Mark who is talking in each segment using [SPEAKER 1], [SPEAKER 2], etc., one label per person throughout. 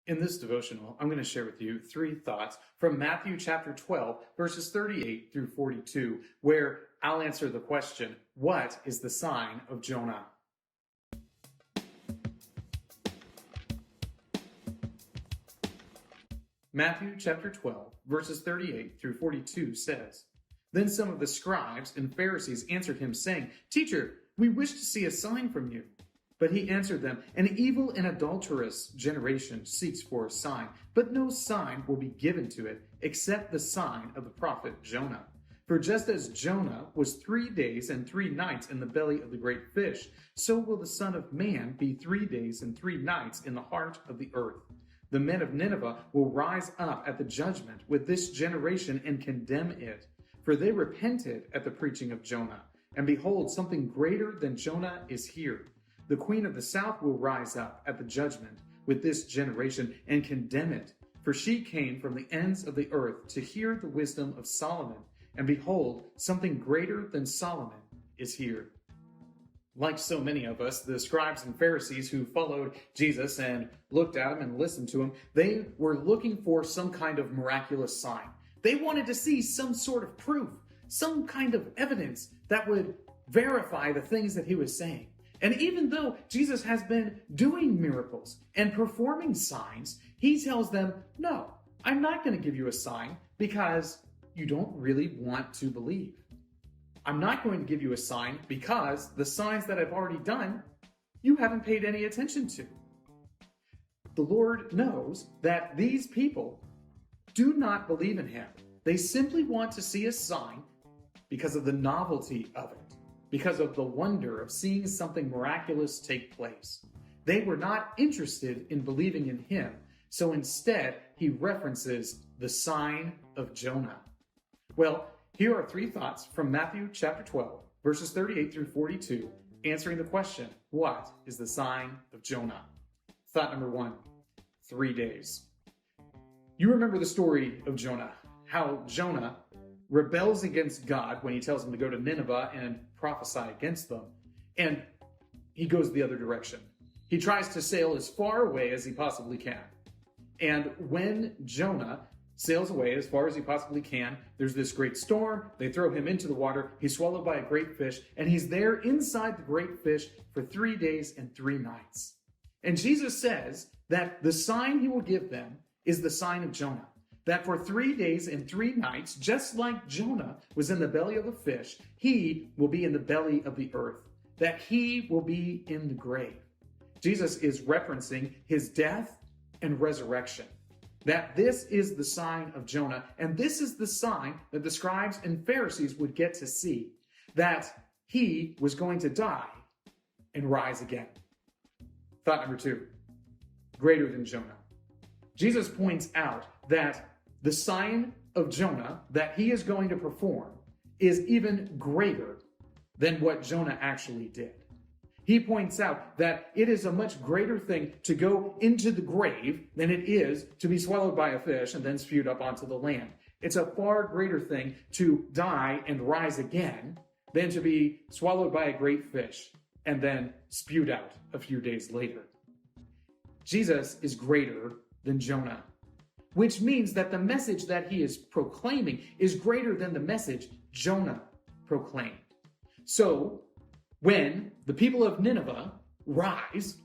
[SPEAKER 1] In this devotional, I'm going to share with you 3 thoughts from Matthew chapter 12, verses 38 through 42, where I'll answer the question, what is the sign of Jonah? Matthew chapter 12, verses 38 through 42 says, Then some of the scribes and Pharisees answered him, saying, Teacher, we wish to see a sign from you. But he answered them, An evil and adulterous generation seeks for a sign, but no sign will be given to it, except the sign of the prophet Jonah. For just as Jonah was 3 days and 3 nights in the belly of the great fish, so will the Son of Man be 3 days and 3 nights in the heart of the earth. The men of Nineveh will rise up at the judgment with this generation and condemn it. For they repented at the preaching of Jonah. And behold, something greater than Jonah is here. The queen of the south will rise up at the judgment with this generation and condemn it. For she came from the ends of the earth to hear the wisdom of Solomon. And behold, something greater than Solomon is here. Like so many of us, the scribes and Pharisees who followed Jesus and looked at him and listened to him, they were looking for some kind of miraculous sign. They wanted to see some sort of proof, some kind of evidence that would verify the things that he was saying. And even though Jesus has been doing miracles and performing signs, he tells them, no, I'm not going to give you a sign because you don't really want to believe. I'm not going to give you a sign because the signs that I've already done, you haven't paid any attention to. The Lord knows that these people do not believe in him. They simply want to see a sign because of the novelty of it, because of the wonder of seeing something miraculous take place. They were not interested in believing in him, so instead he references the sign of Jonah. Well, here are 3 thoughts from Matthew chapter 12, verses 38 through 42, answering the question, what is the sign of Jonah? Thought number 1, 3 days. You remember the story of Jonah, how Jonah rebels against God when he tells him to go to Nineveh and prophesy against them, and he goes the other direction. He tries to sail as far away as he possibly can. And when Jonah sails away as far as he possibly can, there's this great storm, they throw him into the water, he's swallowed by a great fish, and he's there inside the great fish for 3 days and 3 nights. And Jesus says that the sign he will give them is the sign of Jonah. That for 3 days and 3 nights, just like Jonah was in the belly of the fish, he will be in the belly of the earth. That he will be in the grave. Jesus is referencing his death and resurrection. That this is the sign of Jonah, and this is the sign that the scribes and Pharisees would get to see, that he was going to die and rise again. Thought number 2, greater than Jonah. Jesus points out that the sign of Jonah that he is going to perform is even greater than what Jonah actually did. He points out that it is a much greater thing to go into the grave than it is to be swallowed by a fish and then spewed up onto the land. It's a far greater thing to die and rise again than to be swallowed by a great fish and then spewed out a few days later. Jesus is greater than Jonah, which means that the message that he is proclaiming is greater than the message Jonah proclaimed. So, when the people of Nineveh rise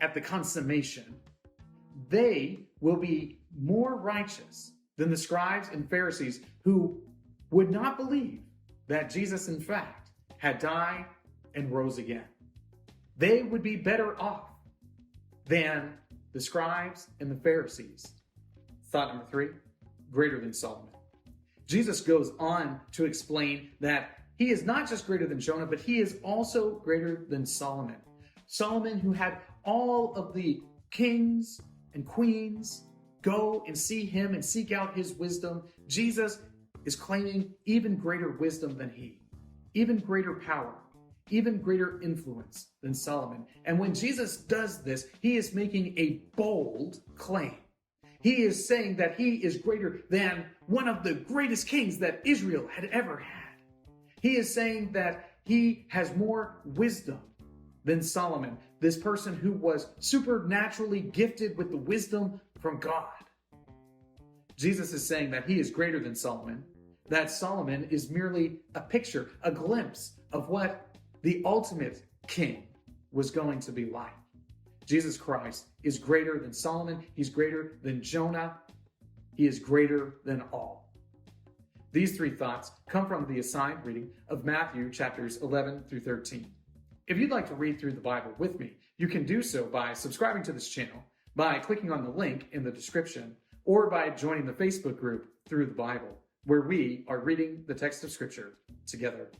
[SPEAKER 1] at the consummation, they will be more righteous than the scribes and Pharisees who would not believe that Jesus, in fact, had died and rose again. They would be better off than the scribes and the Pharisees. Thought number 3, greater than Solomon. Jesus goes on to explain that he is not just greater than Jonah, but he is also greater than Solomon. Solomon, who had all of the kings and queens go and see him and seek out his wisdom. Jesus is claiming even greater wisdom than he, even greater power, even greater influence than Solomon. And when Jesus does this, he is making a bold claim. He is saying that he is greater than one of the greatest kings that Israel had ever had. He is saying that he has more wisdom than Solomon, this person who was supernaturally gifted with the wisdom from God. Jesus is saying that he is greater than Solomon, that Solomon is merely a picture, a glimpse of what the ultimate king was going to be like. Jesus Christ is greater than Solomon. He's greater than Jonah. He is greater than all. These three thoughts come from the assigned reading of Matthew chapters 11 through 13. If you'd like to read through the Bible with me, you can do so by subscribing to this channel, by clicking on the link in the description, or by joining the Facebook group Through the Bible, where we are reading the text of Scripture together.